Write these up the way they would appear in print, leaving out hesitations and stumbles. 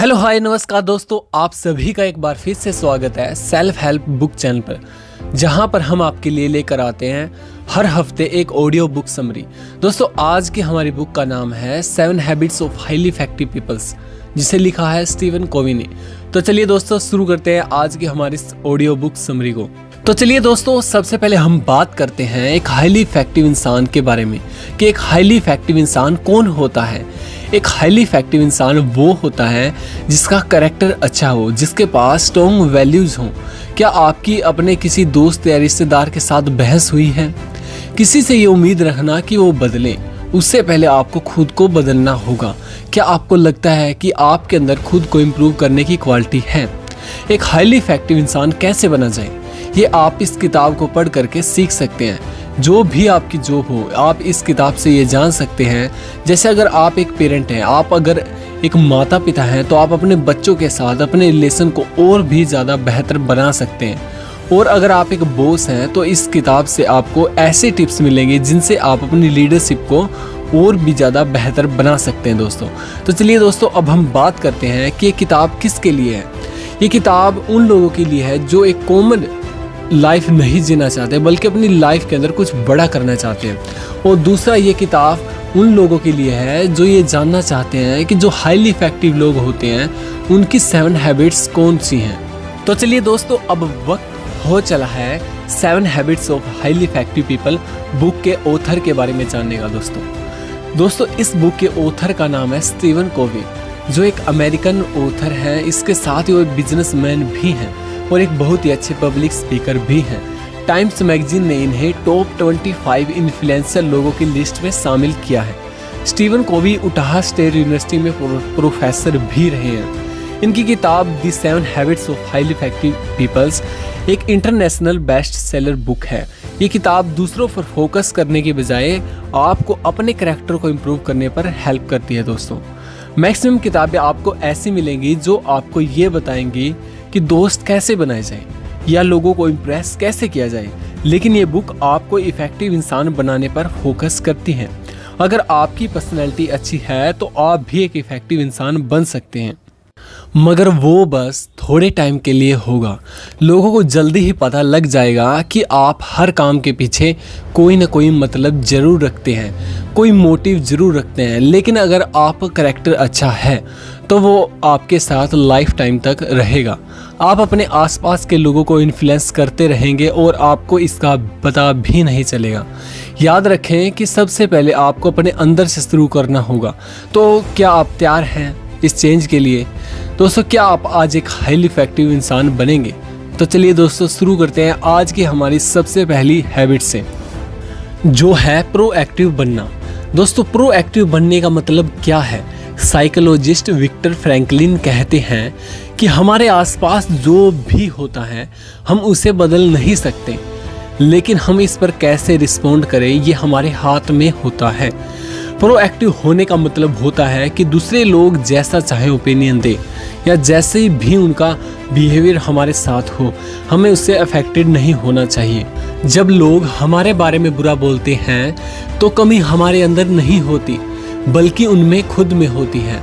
Hello hi नमस्कार दोस्तों, आप सभी का एक बार फिर से स्वागत है सेल्फ हेल्प बुक चैनल पर, जहां पर हम आपके लिए लेकर आते हैं हर हफ्ते एक ऑडियो बुक समरी। दोस्तों आज की हमारी बुक का नाम है 7 habits of highly effective peoples, जिसे लिखा है स्टीवन कोवी ने। तो चलिए दोस्तों शुरू करते हैं आज की हमारी ऑडियो बुक समरी को। तो चलिए दोस्तों सबसे पहले हम बात करते हैं एक हाईली इफेक्टिव इंसान के बारे में कि एक हाईली इफेक्टिव इंसान कौन होता है। एक हाईली इफेक्टिव इंसान वो होता है जिसका कैरेक्टर अच्छा हो, जिसके पास स्ट्रॉन्ग वैल्यूज हों। क्या आपकी अपने किसी दोस्त या रिश्तेदार के साथ बहस हुई है? किसी से ये उम्मीद रखना कि वो बदले, उससे पहले आपको खुद को बदलना होगा। क्या आपको लगता है कि आपके अंदर खुद को इम्प्रूव करने की क्वालिटी है? एक हाईली इफेक्टिव इंसान कैसे बना जाए, ये आप इस किताब को पढ़ करके सीख सकते हैं। जो भी आपकी जॉब हो, आप इस किताब से ये जान सकते हैं। जैसे अगर आप एक पेरेंट हैं, आप अगर एक माता पिता हैं, तो आप अपने बच्चों के साथ अपने रिलेशन को और भी ज़्यादा बेहतर बना सकते हैं। और अगर आप एक बॉस हैं तो इस किताब से आपको ऐसे टिप्स मिलेंगे जिनसे आप अपनी लीडरशिप को और भी ज़्यादा बेहतर बना सकते हैं दोस्तों। तो चलिए दोस्तों अब हम बात करते हैं कि ये किताब किसके लिए है। ये किताब उन लोगों के लिए है जो एक कॉमन लाइफ नहीं जीना चाहते, बल्कि अपनी लाइफ के अंदर कुछ बड़ा करना चाहते हैं। और दूसरा ये किताब उन लोगों के लिए है जो ये जानना चाहते हैं कि जो हाईली इफेक्टिव लोग होते हैं उनकी 7 हैबिट्स कौन सी हैं। तो चलिए दोस्तों अब वक्त हो चला है 7 habits of highly effective people book के ऑथर के बारे में जानने का। दोस्तों इस बुक के ऑथर का नाम है स्टीवन कोवी, जो एक अमेरिकन ऑथर है। इसके साथ ही वो बिजनेसमैन भी हैं और एक बहुत ही अच्छे पब्लिक स्पीकर भी हैं। टाइम्स मैगजीन ने इन्हें टॉप 25 इन्फ्लुएंसर लोगों की लिस्ट में शामिल किया है। Steven Covey Utah state university में प्रोफेसर भी रहे हैं। इनकी किताब the 7 habits of highly effective peoples एक इंटरनेशनल बेस्ट सेलर बुक है। ये किताब दूसरों पर फोकस करने के बजाय आपको अपने कैरेक्टर को इम्प्रूव करने पर हेल्प करती है। दोस्तों मैक्सिमम किताबें आपको ऐसी मिलेंगी जो आपको ये बताएंगी कि दोस्त कैसे बनाए जाए या लोगों को इम्प्रेस कैसे किया जाए, लेकिन ये बुक आपको इफेक्टिव इंसान बनाने पर फोकस करती है। अगर आपकी पर्सनैलिटी अच्छी है तो आप भी एक इफेक्टिव इंसान बन सकते हैं, मगर वो बस थोड़े टाइम के लिए होगा। लोगों को जल्दी ही पता लग जाएगा कि आप हर काम के पीछे कोई ना कोई मतलब ज़रूर रखते हैं, कोई मोटिव ज़रूर रखते हैं। लेकिन अगर आपका कैरेक्टर अच्छा है तो वो आपके साथ लाइफ टाइम तक रहेगा। आप अपने आसपास के लोगों को इन्फ्लुएंस करते रहेंगे और आपको इसका पता भी नहीं चलेगा। याद रखें कि सबसे पहले आपको अपने अंदर से शुरू करना होगा। तो क्या आप तैयार हैं इस चेंज के लिए? दोस्तों क्या आप आज एक हाईली इफेक्टिव इंसान बनेंगे? तो चलिए दोस्तों शुरू करते हैं आज की हमारी सबसे पहली हैबिट से, जो है प्रोएक्टिव बनना। दोस्तों प्रोएक्टिव बनने का मतलब क्या है? साइकोलॉजिस्ट विक्टर फ्रैंकलिन कहते हैं कि हमारे आसपास जो भी होता है हम उसे बदल नहीं सकते, लेकिन हम इस पर कैसे रिस्पॉन्ड करें ये हमारे हाथ में होता है। प्रोएक्टिव होने का मतलब होता है कि दूसरे लोग जैसा चाहे ओपिनियन दे या जैसे भी उनका बिहेवियर हमारे साथ हो, हमें उससे अफेक्टेड नहीं होना चाहिए। जब लोग हमारे बारे में बुरा बोलते हैं तो कमी हमारे अंदर नहीं होती, बल्कि उनमें खुद में होती है।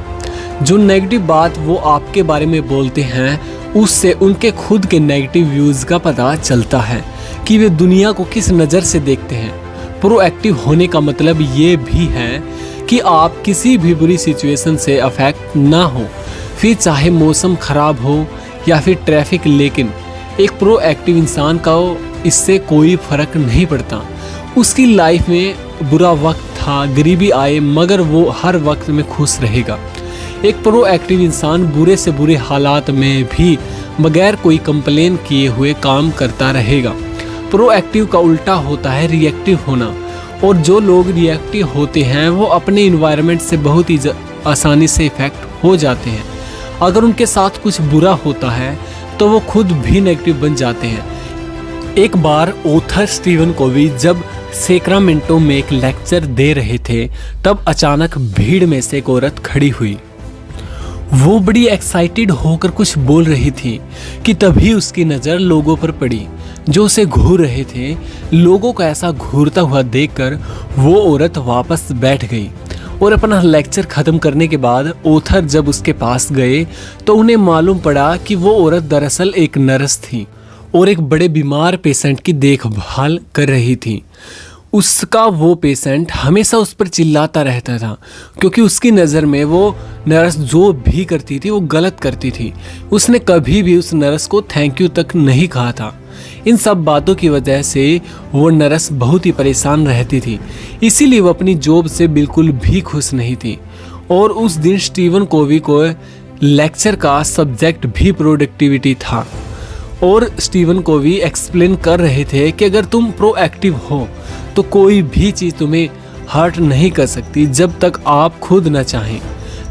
जो नेगेटिव बात वो आपके बारे में बोलते हैं उससे उनके खुद के नेगेटिव व्यूज़ का पता चलता है कि वे दुनिया को किस नज़र से देखते हैं। प्रोएक्टिव होने का मतलब ये भी है कि आप किसी भी बुरी सिचुएशन से अफेक्ट ना हो, फिर चाहे मौसम ख़राब हो या फिर ट्रैफिक। लेकिन एक प्रोएक्टिव इंसान का इससे कोई फ़र्क नहीं पड़ता। उसकी लाइफ में बुरा वक्त था, गरीबी आए, मगर वो हर वक्त में खुश रहेगा। एक प्रोएक्टिव इंसान बुरे से बुरे हालात में भी बगैर कोई कंप्लेन किए हुए काम करता रहेगा। प्रोएक्टिव का उल्टा होता है रिएक्टिव होना, और जो लोग रिएक्टिव होते हैं वो अपने इन्वायरमेंट से बहुत ही आसानी से इफेक्ट हो जाते हैं। अगर उनके साथ कुछ बुरा होता है तो वो खुद भी नेगेटिव बन जाते हैं। एक बार ऑथर स्टीवन कोवी जब सेक्रामेंटो में एक लेक्चर दे रहे थे, तब अचानक भीड़ में से एक औरत खड़ी हुई। वो बड़ी एक्साइटेड होकर कुछ बोल रही थी कि तभी उसकी नज़र लोगों पर पड़ी जो उसे घूर रहे थे। लोगों को ऐसा घूरता हुआ देखकर वो औरत वापस बैठ गई और अपना लेक्चर ख़त्म करने के बाद ऑथर जब उसके पास गए तो उन्हें मालूम पड़ा कि वो औरत दरअसल एक नर्स थी और एक बड़े बीमार पेशेंट की देखभाल कर रही थी। उसका वो पेशेंट हमेशा उस पर चिल्लाता रहता था क्योंकि उसकी नज़र में वो नर्स जो भी करती थी वो गलत करती थी। उसने कभी भी उस नर्स को थैंक यू तक नहीं कहा था। इन सब बातों की वजह से वो नर्स बहुत ही परेशान रहती थी, इसीलिए वो अपनी जॉब से बिल्कुल भी खुश नहीं थी। और उस दिन स्टीवन कोवी को लेक्चर का सब्जेक्ट भी प्रोडक्टिविटी था और स्टीवन कोवी एक्सप्लेन कर रहे थे कि अगर तुम प्रोएक्टिव हो तो कोई भी चीज़ तुम्हें हर्ट नहीं कर सकती। जब तक आप खुद न चाहें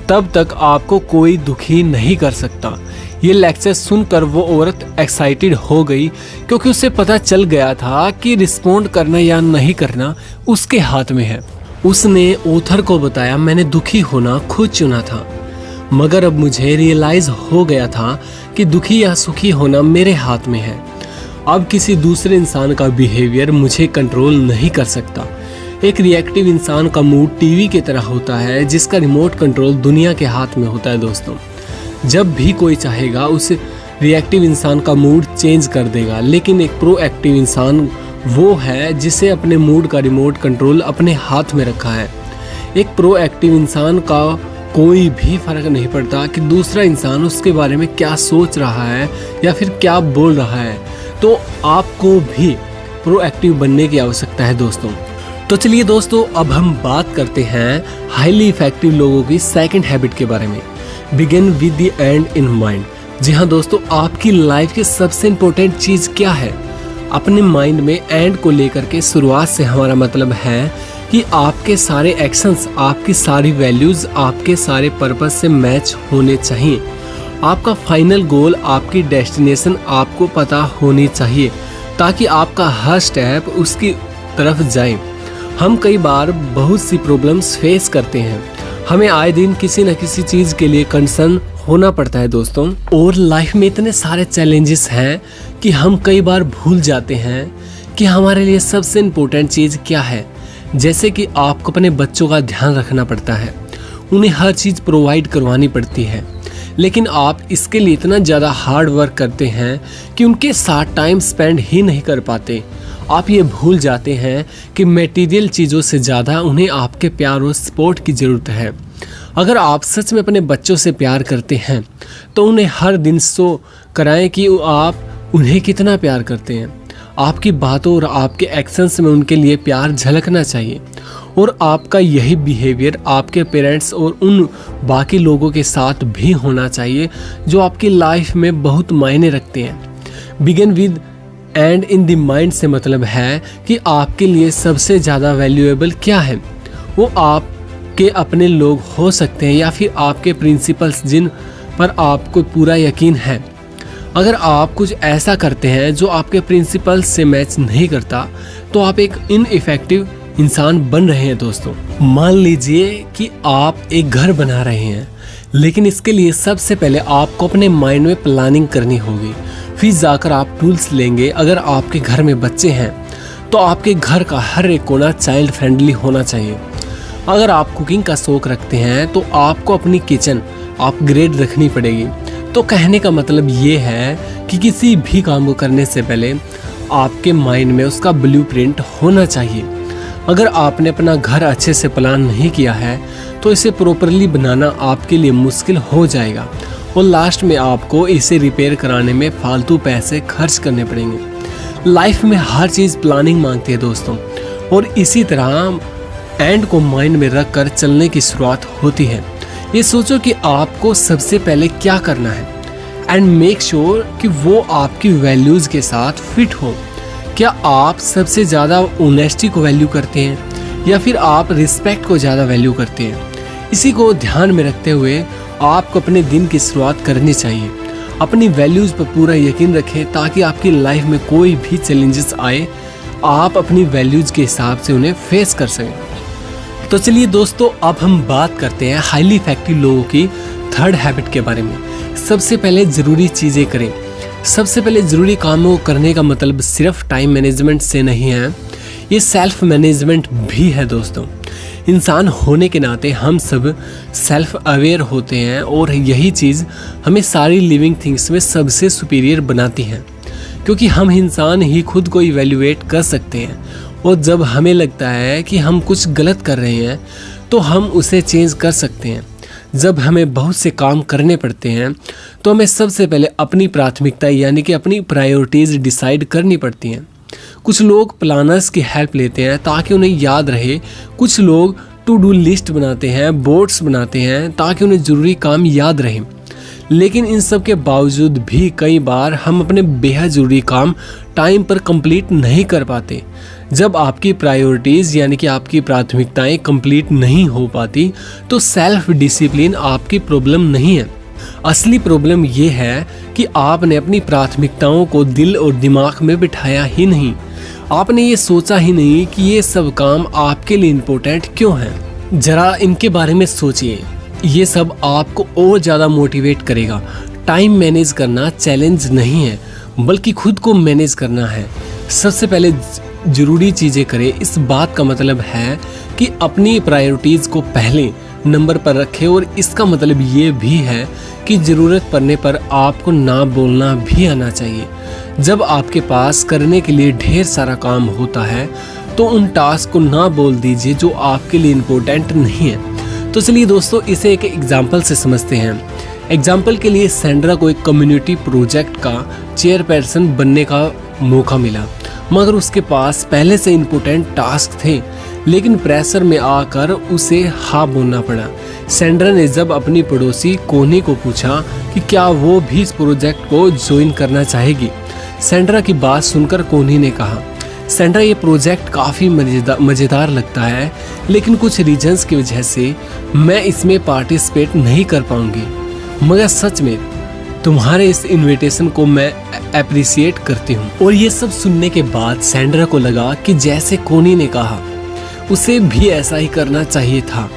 तब तक आपको कोई दुखी नहीं कर सकता। ये लेक्चर सुनकर वो औरत एक्साइटेड हो गई क्योंकि उसे पता चल गया था कि रिस्पोंड करना या नहीं करना उसके हाथ में है। उसने ऑथर को बताया, मैंने दुखी होना खुद चुना था, मगर अब मुझे रियलाइज हो गया था कि दुखी या सुखी होना मेरे हाथ में है। अब किसी दूसरे इंसान का बिहेवियर मुझे कंट्रोल नहीं कर सकता। एक रिएक्टिव इंसान का मूड टीवी की तरह होता है जिसका रिमोट कंट्रोल दुनिया के हाथ में होता है। दोस्तों, जब भी कोई चाहेगा उस रिएक्टिव इंसान का मूड चेंज कर देगा, लेकिन एक प्रोएक्टिव इंसान वो है जिसे अपने मूड का रिमोट कंट्रोल अपने हाथ में रखा है। एक प्रोएक्टिव इंसान का कोई भी फर्क नहीं पड़ता कि दूसरा इंसान उसके बारे में क्या सोच रहा है या फिर क्या बोल रहा है। तो आपको भी प्रोएक्टिव बनने की आवश्यकता है दोस्तों। तो चलिए दोस्तों, अब हम बात करते हैं हाईली इफेक्टिव लोगों की सेकंड हैबिट के बारे में, begin with the end in mind. जी हाँ दोस्तों, आपकी लाइफ की सबसे इम्पोर्टेंट चीज़ क्या है? अपने माइंड में एंड को लेकर के शुरुआत से हमारा मतलब है कि आपके सारे एक्शंस, आपकी सारी वैल्यूज़, आपके सारे पर्पस से मैच होने चाहिए। आपका फाइनल गोल, आपकी डेस्टिनेशन आपको पता होनी चाहिए ताकि आपका हर स्टेप उसकी तरफ जाए। हम कई बार बहुत सी प्रॉब्लम्स फेस करते हैं, हमें आए दिन किसी न किसी चीज़ के लिए कंसर्न होना पड़ता है दोस्तों। और लाइफ में इतने सारे चैलेंजेस हैं कि हम कई बार भूल जाते हैं कि हमारे लिए सबसे इम्पोर्टेंट चीज़ क्या है। जैसे कि आपको अपने बच्चों का ध्यान रखना पड़ता है, उन्हें हर चीज़ प्रोवाइड करवानी पड़ती है, लेकिन आप इसके लिए इतना ज़्यादा हार्ड वर्क करते हैं कि उनके साथ टाइम स्पेंड ही नहीं कर पाते। आप ये भूल जाते हैं कि मटेरियल चीज़ों से ज़्यादा उन्हें आपके प्यार और सपोर्ट की ज़रूरत है। अगर आप सच में अपने बच्चों से प्यार करते हैं तो उन्हें हर दिन शो कराएं कि आप उन्हें कितना प्यार करते हैं। आपकी बातों और आपके एक्शंस में उनके लिए प्यार झलकना चाहिए और आपका यही बिहेवियर आपके पेरेंट्स और उन बाकी लोगों के साथ भी होना चाहिए जो आपकी लाइफ में बहुत मायने रखते हैं। Begin with and in the mind से मतलब है कि आपके लिए सबसे ज़्यादा वैल्यूएबल क्या है। वो आपके अपने लोग हो सकते हैं या फिर आपके प्रिंसिपल्स जिन पर आपको पूरा यकीन है। अगर आप कुछ ऐसा करते हैं जो आपके प्रिंसिपल्स से मैच नहीं करता तो आप एक इनइफेक्टिव इंसान बन रहे हैं दोस्तों। मान लीजिए कि आप एक घर बना रहे हैं, लेकिन इसके लिए सबसे पहले आपको अपने माइंड में प्लानिंग करनी होगी, फिर जाकर आप टूल्स लेंगे। अगर आपके घर में बच्चे हैं तो आपके घर का हर एक कोना चाइल्ड फ्रेंडली होना चाहिए। अगर आप कुकिंग का शौक रखते हैं तो आपको अपनी किचन अपग्रेड रखनी पड़ेगी। तो कहने का मतलब ये है कि किसी भी काम को करने से पहले आपके माइंड में उसका ब्लूप्रिंट होना चाहिए। अगर आपने अपना घर अच्छे से प्लान नहीं किया है तो इसे प्रॉपरली बनाना आपके लिए मुश्किल हो जाएगा और लास्ट में आपको इसे रिपेयर कराने में फालतू पैसे खर्च करने पड़ेंगे। लाइफ में हर चीज़ प्लानिंग मांगती है दोस्तों, और इसी तरह एंड को माइंड में रख कर चलने की शुरुआत होती है। ये सोचो कि आपको सबसे पहले क्या करना है एंड मेक श्योर कि वो आपकी वैल्यूज़ के साथ फिट हो। क्या आप सबसे ज़्यादा ऑनेस्टी को वैल्यू करते हैं या फिर आप रिस्पेक्ट को ज़्यादा वैल्यू करते हैं? इसी को ध्यान में रखते हुए आपको अपने दिन की शुरुआत करनी चाहिए। अपनी वैल्यूज़ पर पूरा यकीन रखें ताकि आपकी लाइफ में कोई भी चैलेंजेस आए आप अपनी वैल्यूज़ के हिसाब से उन्हें फेस कर सकें। तो चलिए दोस्तों, अब हम बात करते हैं हाईली इफेक्टिव लोगों की थर्ड हैबिट के बारे में। सबसे पहले ज़रूरी चीज़ें करें। सबसे पहले ज़रूरी कामों को करने का मतलब सिर्फ टाइम मैनेजमेंट से नहीं है, ये सेल्फ मैनेजमेंट भी है दोस्तों। इंसान होने के नाते हम सब सेल्फ अवेयर होते हैं और यही चीज़ हमें सारी लिविंग थिंग्स में सबसे सुपीरियर बनाती हैं, क्योंकि हम इंसान ही खुद को इवैल्यूएट कर सकते हैं। और जब हमें लगता है कि हम कुछ गलत कर रहे हैं तो हम उसे चेंज कर सकते हैं। जब हमें बहुत से काम करने पड़ते हैं तो हमें सबसे पहले अपनी प्राथमिकता यानी कि अपनी प्रायोरिटीज़ डिसाइड करनी पड़ती हैं। कुछ लोग प्लानर्स की हेल्प लेते हैं ताकि उन्हें याद रहे, कुछ लोग टू डू लिस्ट बनाते हैं, बोर्ड्स बनाते हैं ताकि उन्हें ज़रूरी काम याद रहे। लेकिन इन सब के बावजूद भी कई बार हम अपने बेहद ज़रूरी काम टाइम पर कंप्लीट नहीं कर पाते। जब आपकी प्रायोरिटीज़ यानी कि आपकी प्राथमिकताएं कंप्लीट नहीं हो पाती तो सेल्फ डिसिप्लिन आपकी प्रॉब्लम नहीं है। असली प्रॉब्लम ये है कि आपने अपनी प्राथमिकताओं को दिल और दिमाग में बिठाया ही नहीं। आपने ये सोचा ही नहीं कि ये सब काम आपके लिए इम्पोर्टेंट क्यों हैं। ज़रा इनके बारे में सोचिए, ये सब आपको और ज़्यादा मोटिवेट करेगा। टाइम मैनेज करना चैलेंज नहीं है बल्कि खुद को मैनेज करना है। सबसे पहले ज़रूरी चीज़ें करें, इस बात का मतलब है कि अपनी प्रायोरिटीज़ को पहले नंबर पर रखें। और इसका मतलब ये भी है कि ज़रूरत पड़ने पर आपको ना बोलना भी आना चाहिए। जब आपके पास करने के लिए ढेर सारा काम होता है तो उन टास्क को ना बोल दीजिए जो आपके लिए इम्पोर्टेंट नहीं है। तो चलिए दोस्तों, इसे एक एग्जाम्पल से समझते हैं। एग्जाम्पल के लिए सैंड्रा को एक कम्युनिटी प्रोजेक्ट का चेयरपर्सन बनने का मौका मिला, मगर उसके पास पहले से इम्पोर्टेंट टास्क थे, लेकिन प्रेशर में आकर उसे हाँ बोलना पड़ा। सैंड्रा ने जब अपनी पड़ोसी कोनी को पूछा कि क्या वो भी इस प्रोजेक्ट को ज्वाइन करना चाहेगी, सैंड्रा की बात सुनकर कोनी ने कहा, सैंड्रा ये प्रोजेक्ट काफ़ी मज़ेदार लगता है, लेकिन कुछ रीजंस की वजह से मैं इसमें पार्टिसिपेट नहीं कर पाऊंगी, मगर सच में तुम्हारे इस इनविटेशन को मैं अप्रिशिएट करती हूँ। और ये सब सुनने के बाद सैंड्रा को लगा कि जैसे कोनी ने कहा उसे भी ऐसा ही करना चाहिए था।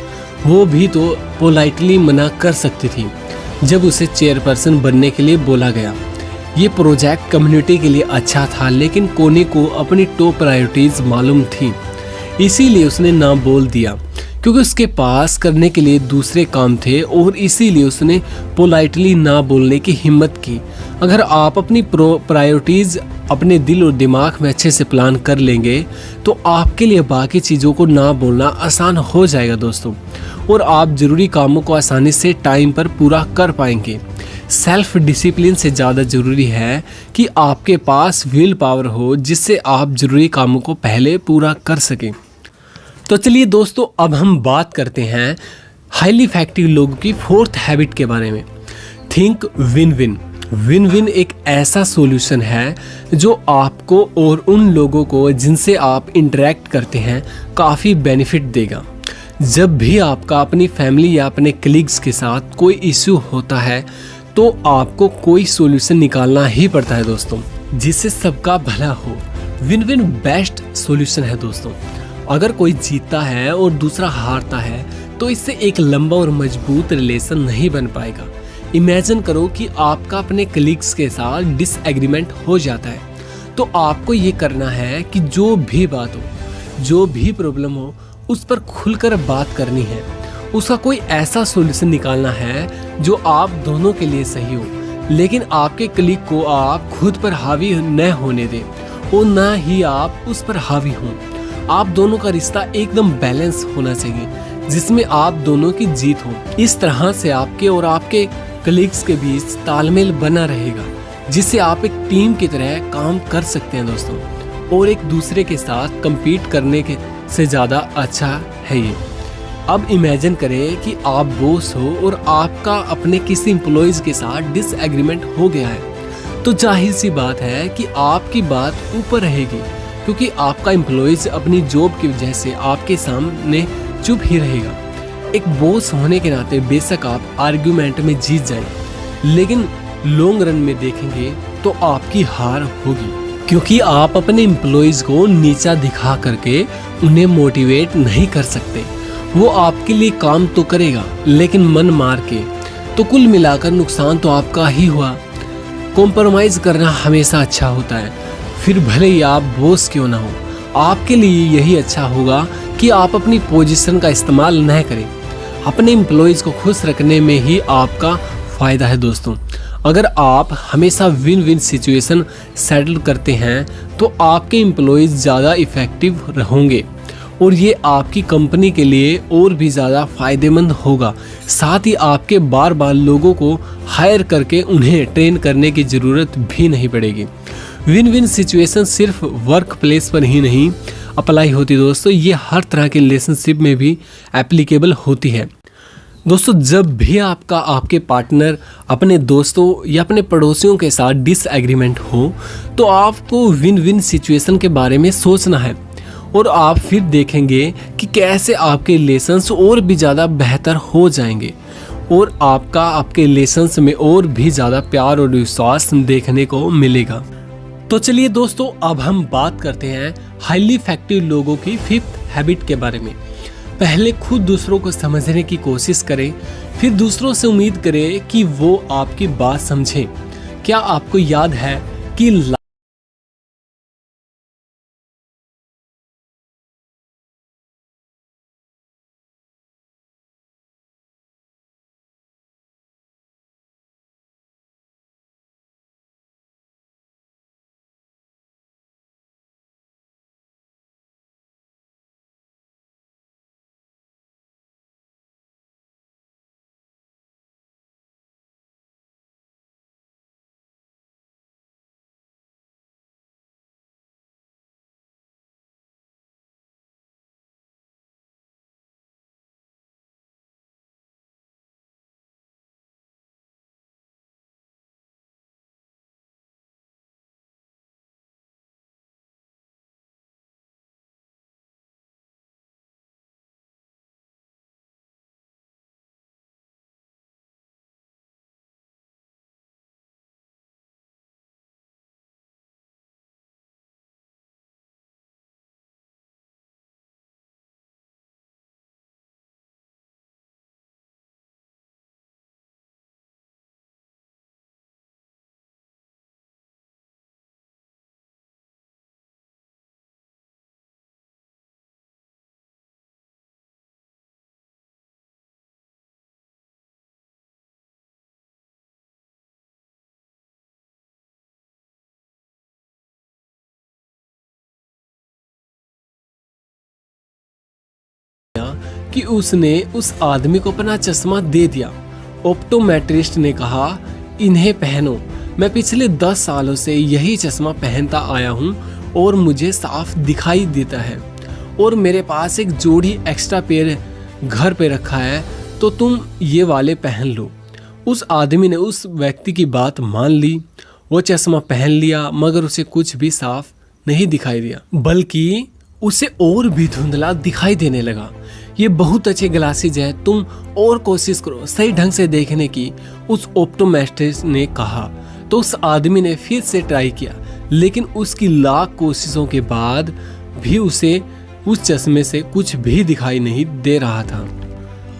वो भी तो पोलाइटली मना कर सकती थी जब उसे चेयरपर्सन बनने के लिए बोला गया। ये प्रोजेक्ट कम्युनिटी के लिए अच्छा था, लेकिन कोनी को अपनी टॉप प्रायोरिटीज़ मालूम थी, इसीलिए उसने ना बोल दिया, क्योंकि उसके पास करने के लिए दूसरे काम थे और इसीलिए उसने पोलाइटली ना बोलने की हिम्मत की। अगर आप अपनी प्रायोरिटीज़ अपने दिल और दिमाग में अच्छे से प्लान कर लेंगे तो आपके लिए बाकी चीज़ों को ना बोलना आसान हो जाएगा दोस्तों, और आप ज़रूरी कामों को आसानी से टाइम पर पूरा कर पाएंगे। सेल्फ डिसिप्लिन से ज़्यादा ज़रूरी है कि आपके पास विल पावर हो जिससे आप ज़रूरी कामों को पहले पूरा कर सकें। तो चलिए दोस्तों, अब हम बात करते हैं हाईली इफेक्टिव लोगों की फोर्थ हैबिट के बारे में। Think win win. Win win एक ऐसा सॉल्यूशन है जो आपको और उन लोगों को जिनसे आप इंटरेक्ट करते हैं काफ़ी बेनिफिट देगा। जब भी आपका अपनी फैमिली या अपने कलीग्स के साथ कोई इश्यू होता है तो आपको कोई सॉल्यूशन निकालना ही पड़ता है दोस्तों, जिससे सबका भला हो। विन विन बेस्ट सॉल्यूशन है दोस्तों। अगर कोई जीतता है और दूसरा हारता है तो इससे एक लंबा और मजबूत रिलेशन नहीं बन पाएगा। इमेजिन करो कि आपका अपने कलीग्स के साथ डिसएग्रीमेंट हो जाता है, तो आपको ये करना है कि जो भी बात हो, जो भी प्रॉब्लम हो, उस पर खुलकर बात करनी है। उसका कोई ऐसा सॉल्यूशन निकालना है जो आप दोनों के लिए सही हो, लेकिन आपके कलीग को आप खुद पर हावी न होने दें और ना ही आप उस पर हावी हों। आप दोनों का रिश्ता एकदम बैलेंस होना चाहिए, जिसमें आप दोनों की जीत हो। इस तरह से आपके और आपके कलीग्स के बीच तालमेल बना रहेगा, जिससे आप एक टीम की तरह काम कर सकते हैं दोस्तों, और एक दूसरे के साथ compete करने के से ज़्यादा अच्छा है ये। अब इमेजिन करें कि आप बॉस हो और आपका अपने किसी एम्प्लॉयज़ के साथ डिसएग्रीमेंट हो गया है, तो जाहिर सी बात है कि आपकी बात ऊपर रहेगी, क्योंकि आपका एम्प्लॉयज़ अपनी जॉब की वजह से आपके सामने चुप ही रहेगा। एक बॉस होने के नाते बेशक आप आर्ग्यूमेंट में जीत जाएं, लेकिन लॉन्ग रन में देखेंगे तो आपकी हार होगी, क्योंकि आप अपने एम्प्लॉयज़ को नीचा दिखा करके उन्हें मोटिवेट नहीं कर सकते। वो आपके लिए काम तो करेगा लेकिन मन मार के, तो कुल मिलाकर नुकसान तो आपका ही हुआ। कॉम्प्रोमाइज़ करना हमेशा अच्छा होता है, फिर भले ही आप बॉस क्यों ना हो। आपके लिए यही अच्छा होगा कि आप अपनी पोजीशन का इस्तेमाल न करें। अपने एम्प्लॉयज़ को खुश रखने में ही आपका फ़ायदा है दोस्तों। अगर आप हमेशा विन विन सिचुएशन सेटल करते हैं तो आपके एम्प्लॉयज़ ज़्यादा इफ़ेक्टिव रहेंगे और ये आपकी कंपनी के लिए और भी ज़्यादा फ़ायदेमंद होगा। साथ ही आपके बार बार लोगों को हायर करके उन्हें ट्रेन करने की ज़रूरत भी नहीं पड़ेगी। विन विन सिचुएशन सिर्फ वर्क प्लेस पर ही नहीं अप्लाई होती दोस्तों, ये हर तरह के रिलेशनशिप में भी एप्लीकेबल होती है। दोस्तों, जब भी आपके पार्टनर अपने दोस्तों या अपने पड़ोसियों के साथ डिसएग्रीमेंट हो तो आपको विन विन सिचुएशन के बारे में सोचना है और आप फिर देखेंगे कि कैसे आपके रिलेशंस और भी ज़्यादा बेहतर हो जाएंगे और आपके रिलेशंस में और भी ज़्यादा प्यार और विश्वास देखने को मिलेगा। तो चलिए दोस्तों, अब हम बात करते हैं हाईली इफेक्टिव लोगों की 5th हैबिट के बारे में। पहले खुद दूसरों को समझने की कोशिश करें, फिर दूसरों से उम्मीद करें कि वो आपकी बात समझें। क्या आपको याद है कि कि उसने उस आदमी को अपना चश्मा दे दिया। ऑप्टोमेट्रिस्ट ने कहा, इन्हें पहनो, मैं पिछले 10 सालों से यही चश्मा पहनता आया हूँ और मुझे साफ दिखाई देता है और मेरे पास एक जोड़ी एक्स्ट्रा पेयर घर पे रखा है, तो तुम ये वाले पहन लो। उस आदमी ने उस व्यक्ति की बात मान ली, वो चश्मा पहन लिया, मगर उसे कुछ भी साफ नहीं दिखाई दिया, बल्कि उसे और भी धुंधला दिखाई देने लगा। ये बहुत अच्छे ग्लासेज है, तुम और कोशिश करो सही ढंग से देखने की, उस ऑप्टोमेट्रिस्ट ने कहा। तो उस आदमी ने फिर से ट्राई किया, लेकिन उसकी लाख कोशिशों के बाद भी उसे उस चश्मे से कुछ भी दिखाई नहीं दे रहा था।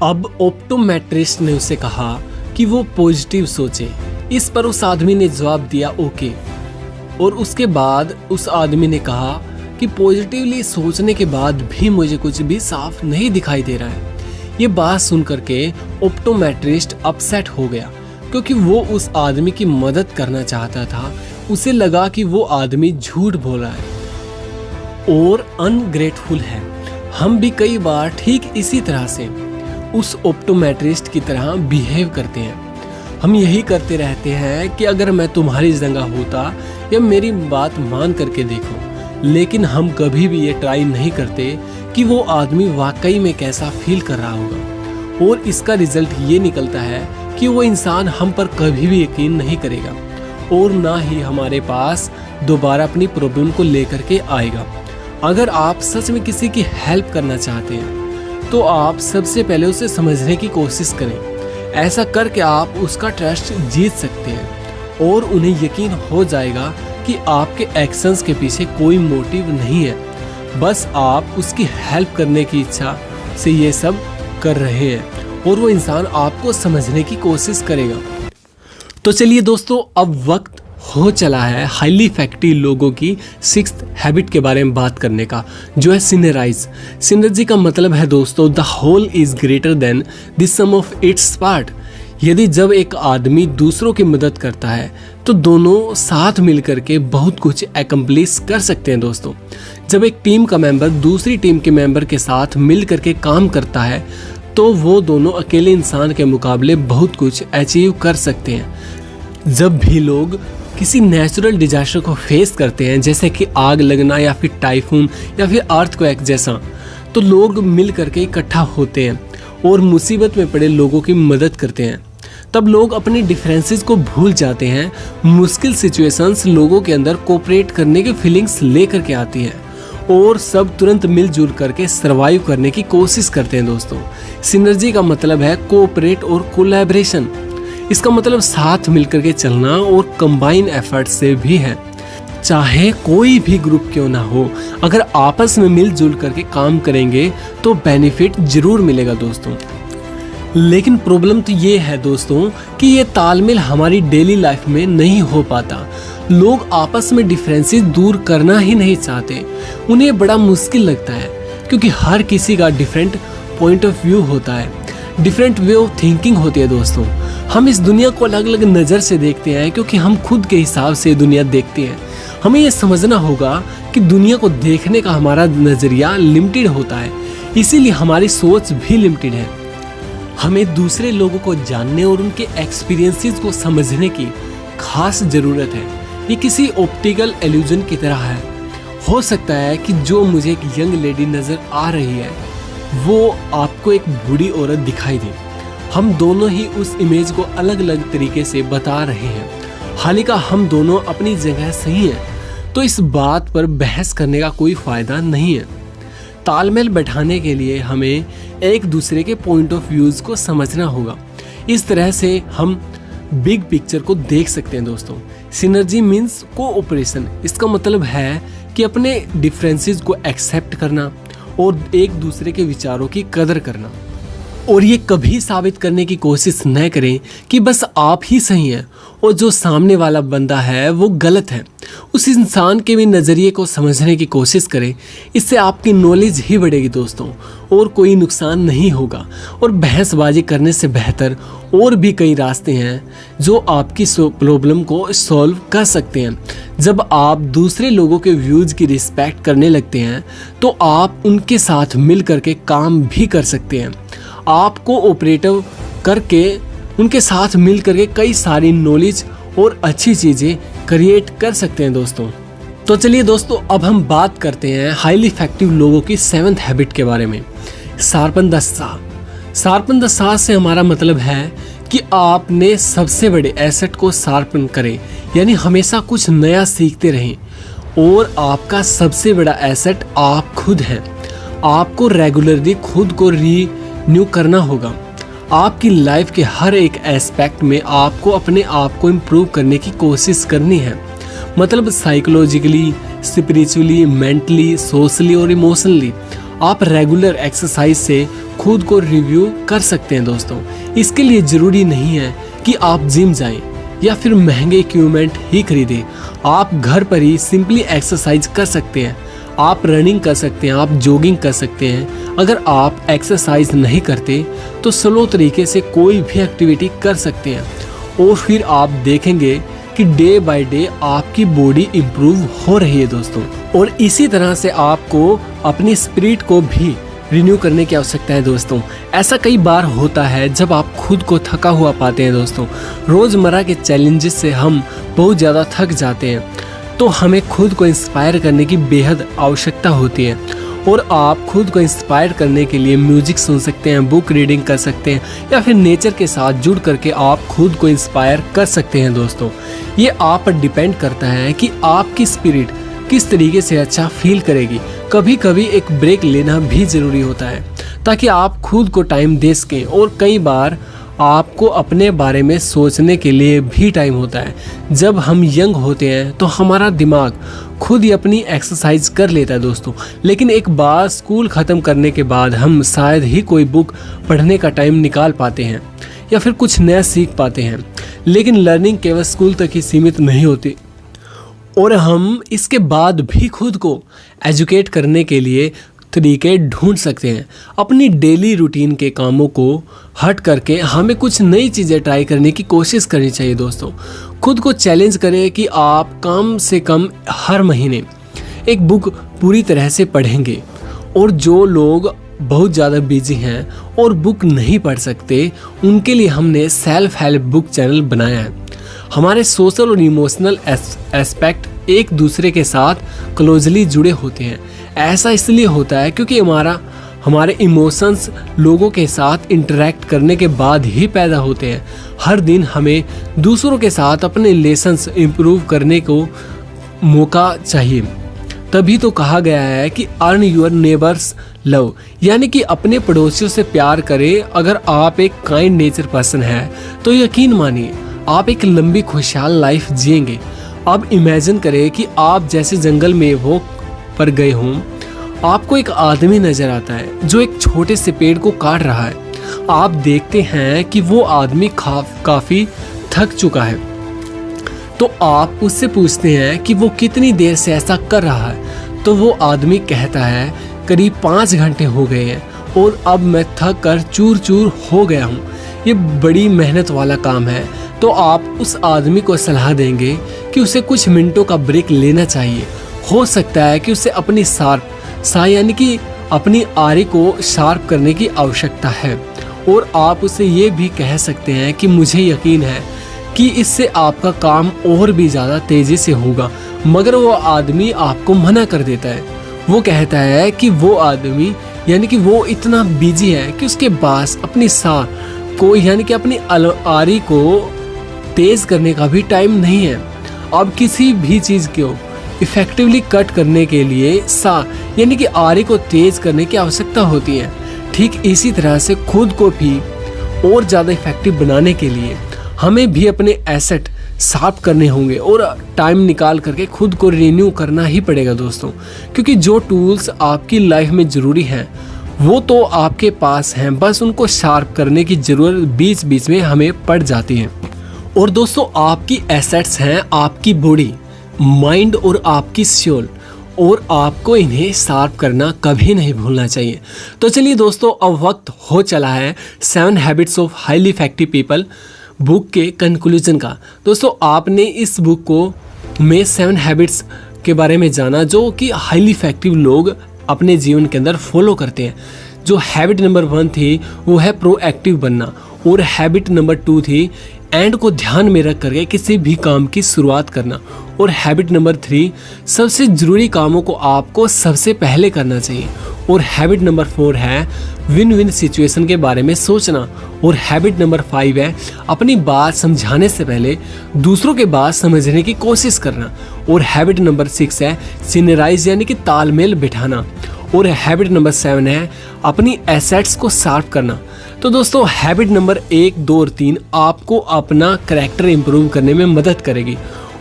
अब ऑप्टोमेट्रिस्ट ने उसे कहा कि वो पॉजिटिव सोचे। इस पर उस आदमी ने जवाब दिया, ओके। और उसके बाद उस आदमी ने कहा कि पॉजिटिवली सोचने के बाद भी मुझे कुछ भी साफ नहीं दिखाई दे रहा है। ये बात सुन करके ऑप्टोमेट्रिस्ट अपसेट हो गया, क्योंकि वो उस आदमी की मदद करना चाहता था। उसे लगा कि वो आदमी झूठ बोल रहा है और अनग्रेटफुल है। हम भी कई बार ठीक इसी तरह से उस ऑप्टोमेट्रिस्ट की तरह बिहेव करते हैं। हम यही करते रहते हैं कि अगर मैं तुम्हारी जगह होता या मेरी बात मान करके देखो, लेकिन हम कभी भी ये ट्राई नहीं करते कि वो आदमी वाकई में कैसा फील कर रहा होगा। और इसका रिजल्ट ये निकलता है कि वो इंसान हम पर कभी भी यकीन नहीं करेगा और ना ही हमारे पास दोबारा अपनी प्रॉब्लम को लेकर के आएगा। अगर आप सच में किसी की हेल्प करना चाहते हैं तो आप सबसे पहले उसे समझने की कोशिश करें। ऐसा करके आप उसका ट्रस्ट जीत सकते हैं और उन्हें यकीन हो जाएगा कि आपके एक्शंस के पीछे कोई मोटिव नहीं है, बस आप उसकी हेल्प करने की इच्छा से ये सब कर रहे हैं और वो इंसान आपको समझने की कोशिश करेगा। तो चलिए दोस्तों, अब वक्त हो चला है हाईली इफेक्टिव लोगों की 6th हैबिट के बारे में बात करने का, जो है सिनराइज। सिनर्जी का मतलब है दोस्तों the whole is greater than the sum of its part. यदि जब एक आदमी दूसरों की मदद करता है तो दोनों साथ मिलकर के बहुत कुछ एकम्प्लिश कर सकते हैं दोस्तों। जब एक टीम का मेंबर दूसरी टीम के मेंबर के साथ मिल करके काम करता है तो वो दोनों अकेले इंसान के मुकाबले बहुत कुछ अचीव कर सकते हैं। जब भी लोग किसी नेचुरल डिजास्टर को फेस करते हैं, जैसे कि आग लगना या फिर टाइफून या फिर अर्थक्वेक जैसा, तो लोग मिल करके इकट्ठा होते हैं और मुसीबत में पड़े लोगों की मदद करते हैं। तब लोग अपने डिफरेंसेस को भूल जाते हैं। मुश्किल सिचुएशंस लोगों के अंदर कोऑपरेट करने की फीलिंग्स लेकर के आती है और सब तुरंत मिलजुल करके सरवाइव करने की कोशिश करते हैं दोस्तों। सिनर्जी का मतलब है कोऑपरेट और कोलैबोरेशन। इसका मतलब साथ मिलकर के चलना और कंबाइन एफर्ट से भी है। चाहे कोई भी ग्रुप क्यों ना हो, अगर आपस में मिलजुल करके काम करेंगे तो बेनिफिट जरूर मिलेगा दोस्तों। लेकिन प्रॉब्लम तो ये है दोस्तों कि ये तालमेल हमारी डेली लाइफ में नहीं हो पाता। लोग आपस में डिफरेंसेस दूर करना ही नहीं चाहते। उन्हें बड़ा मुश्किल लगता है क्योंकि हर किसी का डिफरेंट पॉइंट ऑफ व्यू होता है, डिफरेंट वे ऑफ थिंकिंग होती है दोस्तों। हम इस दुनिया को अलग अलग नज़र से देखते हैं क्योंकि हम खुद के हिसाब से दुनिया देखते हैं। हमें ये समझना होगा कि दुनिया को देखने का हमारा नज़रिया लिमिटेड होता है, इसीलिए हमारी सोच भी लिमिटेड है। हमें दूसरे लोगों को जानने और उनके एक्सपीरियंसेस को समझने की खास ज़रूरत है। ये किसी ऑप्टिकल इल्यूजन की तरह है। हो सकता है कि जो मुझे एक यंग लेडी नज़र आ रही है वो आपको एक बूढ़ी औरत दिखाई दे। हम दोनों ही उस इमेज को अलग अलग तरीके से बता रहे हैं। हालांकि हम दोनों अपनी जगह सही हैं, तो इस बात पर बहस करने का कोई फ़ायदा नहीं है। तालमेल बैठाने के लिए हमें एक दूसरे के पॉइंट ऑफ व्यूज़ को समझना होगा। इस तरह से हम बिग पिक्चर को देख सकते हैं दोस्तों। Synergy means cooperation. इसका मतलब है कि अपने डिफरेंसेस को एक्सेप्ट करना और एक दूसरे के विचारों की कदर करना, और ये कभी साबित करने की कोशिश न करें कि बस आप ही सही हैं और जो सामने वाला बंदा है वो गलत है। उस इंसान के भी नज़रिए को समझने की कोशिश करें। इससे आपकी नॉलेज ही बढ़ेगी दोस्तों और कोई नुकसान नहीं होगा। और बहसबाजी करने से बेहतर और भी कई रास्ते हैं जो आपकी प्रॉब्लम को सॉल्व कर सकते हैं। जब आप दूसरे लोगों के व्यूज़ की रिस्पेक्ट करने लगते हैं तो आप उनके साथ मिल करके काम भी कर सकते हैं। आपको ऑपरेटिव करके उनके साथ मिल करके कई सारी नॉलेज और अच्छी चीज़ें क्रिएट कर सकते हैं दोस्तों। तो चलिए दोस्तों, अब हम बात करते हैं हाईली इफेक्टिव लोगों की 7th हैबिट के बारे में, sharpen the saw. Sharpen the saw से हमारा मतलब है कि आपने सबसे बड़े एसेट को शार्पन करें, यानी हमेशा कुछ नया सीखते रहें। और आपका सबसे बड़ा एसेट आप खुद हैं। आपको रेगुलरली खुद को न्यू करना होगा। आपकी लाइफ के हर एक एस्पेक्ट में आपको अपने आप को इम्प्रूव करने की कोशिश करनी है। मतलब साइकोलॉजिकली, स्पिरिचुअली, मेंटली, सोशली और इमोशनली। आप रेगुलर एक्सरसाइज से खुद को रिव्यू कर सकते हैं दोस्तों। इसके लिए ज़रूरी नहीं है कि आप जिम जाएं या फिर महंगे इक्विपमेंट ही खरीदें। आप घर पर ही सिंपली एक्सरसाइज कर सकते हैं। आप रनिंग कर सकते हैं, आप जॉगिंग कर सकते हैं। अगर आप एक्सरसाइज नहीं करते तो स्लो तरीके से कोई भी एक्टिविटी कर सकते हैं और फिर आप देखेंगे कि डे बाय डे आपकी बॉडी इम्प्रूव हो रही है दोस्तों। और इसी तरह से आपको अपनी स्पिरिट को भी रिन्यू करने की आवश्यकता है दोस्तों। ऐसा कई बार होता है जब आप खुद को थका हुआ पाते हैं दोस्तों। रोज़मर्रा के चैलेंजेस से हम बहुत ज़्यादा थक जाते हैं, तो हमें खुद को इंस्पायर करने की बेहद आवश्यकता होती है। और आप खुद को इंस्पायर करने के लिए म्यूजिक सुन सकते हैं, बुक रीडिंग कर सकते हैं या फिर नेचर के साथ जुड़ करके आप खुद को इंस्पायर कर सकते हैं दोस्तों। ये आप पर डिपेंड करता है कि आपकी स्पिरिट किस तरीके से अच्छा फील करेगी। कभी कभी एक ब्रेक लेना भी ज़रूरी होता है ताकि आप खुद को टाइम दे सकें। और कई बार आपको अपने बारे में सोचने के लिए भी टाइम होता है। जब हम यंग होते हैं तो हमारा दिमाग खुद ही अपनी एक्सरसाइज कर लेता है दोस्तों। लेकिन एक बार स्कूल ख़त्म करने के बाद हम शायद ही कोई बुक पढ़ने का टाइम निकाल पाते हैं या फिर कुछ नया सीख पाते हैं। लेकिन लर्निंग केवल स्कूल तक ही सीमित नहीं होती और हम इसके बाद भी खुद को एजुकेट करने के लिए तरीके ढूंढ सकते हैं। अपनी डेली रूटीन के कामों को हट करके हमें कुछ नई चीज़ें ट्राई करने की कोशिश करनी चाहिए दोस्तों। खुद को चैलेंज करें कि आप कम से कम हर महीने एक बुक पूरी तरह से पढ़ेंगे। और जो लोग बहुत ज़्यादा बिजी हैं और बुक नहीं पढ़ सकते, उनके लिए हमने सेल्फ हेल्प बुक चैनल बनाया है। हमारे सोशल और इमोशनल एस्पेक्ट एक दूसरे के साथ क्लोजली जुड़े होते हैं। ऐसा इसलिए होता है क्योंकि हमारे इमोशंस लोगों के साथ इंटरेक्ट करने के बाद ही पैदा होते हैं। हर दिन हमें दूसरों के साथ अपने रिलेशंस इम्प्रूव करने को मौका चाहिए। तभी तो कहा गया है कि अर्न योर नेबर्स लव, यानी कि अपने पड़ोसियों से प्यार करें। अगर आप एक काइंड नेचर पर्सन है तो यकीन मानिए आप एक लंबी खुशहाल लाइफ जिएंगे। अब इमेजिन करें कि आप जैसे जंगल में वॉक पर गए हों, आपको एक आदमी नजर आता है जो एक छोटे से पेड़ को काट रहा है। आप देखते हैं कि वो आदमी काफी थक चुका है, तो आप उससे पूछते हैं कि वो कितनी देर से ऐसा कर रहा है। तो वो आदमी कहता है करीब 5 घंटे हो गए हैं और अब मैं थक कर चूर चूर हो गया हूँ। ये बड़ी मेहनत वाला काम है। तो आप उस आदमी को सलाह देंगे कि उसे कुछ मिनटों का ब्रेक लेना चाहिए। हो सकता है कि उसे अपनी यानी कि अपनी आरी को शार्प करने की आवश्यकता है। और आप उसे ये भी कह सकते हैं कि मुझे यकीन है कि इससे आपका काम और भी ज़्यादा तेज़ी से होगा। मगर वो आदमी आपको मना कर देता है। वो कहता है कि वो आदमी यानी कि वो इतना बिजी है कि उसके पास अपनी को यानी कि अपनी आरी को तेज़ करने का भी टाइम नहीं है। अब किसी भी चीज़ को इफेक्टिवली कट करने के लिए यानी कि आरी को तेज़ करने की आवश्यकता होती है। ठीक इसी तरह से खुद को भी और ज़्यादा इफेक्टिव बनाने के लिए हमें भी अपने एसेट साफ करने होंगे और टाइम निकाल करके खुद को रिन्यू करना ही पड़ेगा दोस्तों। क्योंकि जो टूल्स आपकी लाइफ में ज़रूरी हैं वो तो आपके पास हैं, बस उनको शार्प करने की ज़रूरत बीच बीच में हमें पड़ जाती है। और दोस्तों आपकी एसेट्स हैं आपकी बॉडी, माइंड और आपकी सोल, और आपको इन्हें शार्प करना कभी नहीं भूलना चाहिए। तो चलिए दोस्तों, अब वक्त हो चला है 7 habits of highly effective people book के कंक्लूजन का। दोस्तों आपने इस बुक को में 7 हैबिट्स के बारे में जाना जो कि हाईली इफेक्टिव लोग अपने जीवन के अंदर फॉलो करते हैं। जो हैबिट नंबर 1 थी वो है प्रोएक्टिव बनना, और हैबिट नंबर 2 थी एंड को ध्यान में रख करके किसी भी काम की शुरुआत करना, और हैबिट नंबर 3 सबसे ज़रूरी कामों को आपको सबसे पहले करना चाहिए, और हैबिट नंबर 4 है विन विन सिचुएशन के बारे में सोचना, और हैबिट नंबर 5 है अपनी बात समझाने से पहले दूसरों के बात समझने की कोशिश करना, और हैबिट नंबर 6 है सिनराइज यानी कि तालमेल बिठाना, और हैबिट नंबर 7 है अपनी एसेट्स को शार्प करना। तो दोस्तों हैबिट नंबर 1, 2 और 3 आपको अपना करैक्टर इम्प्रूव करने में मदद करेगी,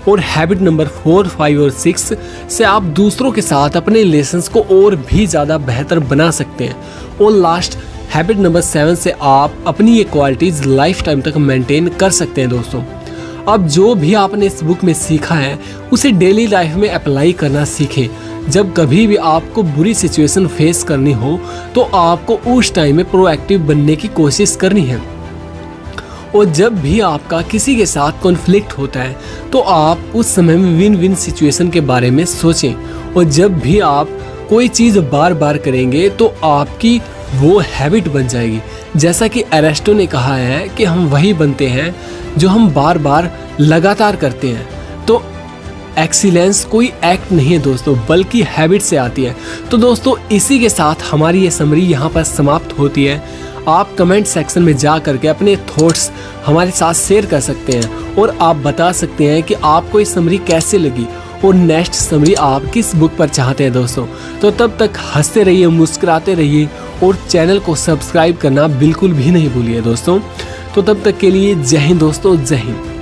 और हैबिट नंबर 4, 5 और 6 से आप दूसरों के साथ अपने रिलेशंस को और भी ज़्यादा बेहतर बना सकते हैं, और लास्ट हैबिट नंबर 7 से आप अपनी ये क्वालिटीज़ लाइफ टाइम तक मेंटेन कर सकते हैं दोस्तों। अब जो भी आपने इस बुक में सीखा है उसे डेली लाइफ में अप्लाई करना सीखें। जब कभी भी आपको बुरी सिचुएशन फेस करनी हो तो आपको उस टाइम में प्रोएक्टिव बनने की कोशिश करनी है, और जब भी आपका किसी के साथ कॉन्फ्लिक्ट होता है तो आप उस समय में विन विन सिचुएशन के बारे में सोचें, और जब भी आप कोई चीज़ बार बार करेंगे तो आपकी वो हैबिट बन जाएगी। जैसा कि एरिस्टो ने कहा है कि हम वही बनते हैं जो हम बार बार लगातार करते हैं। तो एक्सीलेंस कोई एक्ट नहीं है दोस्तों, बल्कि हैबिट से आती है। तो दोस्तों इसी के साथ हमारी ये समरी यहाँ पर समाप्त होती है। आप कमेंट सेक्शन में जा करके अपने थॉट्स हमारे साथ शेयर कर सकते हैं, और आप बता सकते हैं कि आपको ये समरी कैसे लगी और नेक्स्ट समरी आप किस बुक पर चाहते हैं दोस्तों। तो तब तक हंसते रहिए, मुस्कुराते रहिए, और चैनल को सब्सक्राइब करना बिल्कुल भी नहीं भूलिए दोस्तों। तो तब तक के लिए जय हिंद दोस्तों, जय हिंद।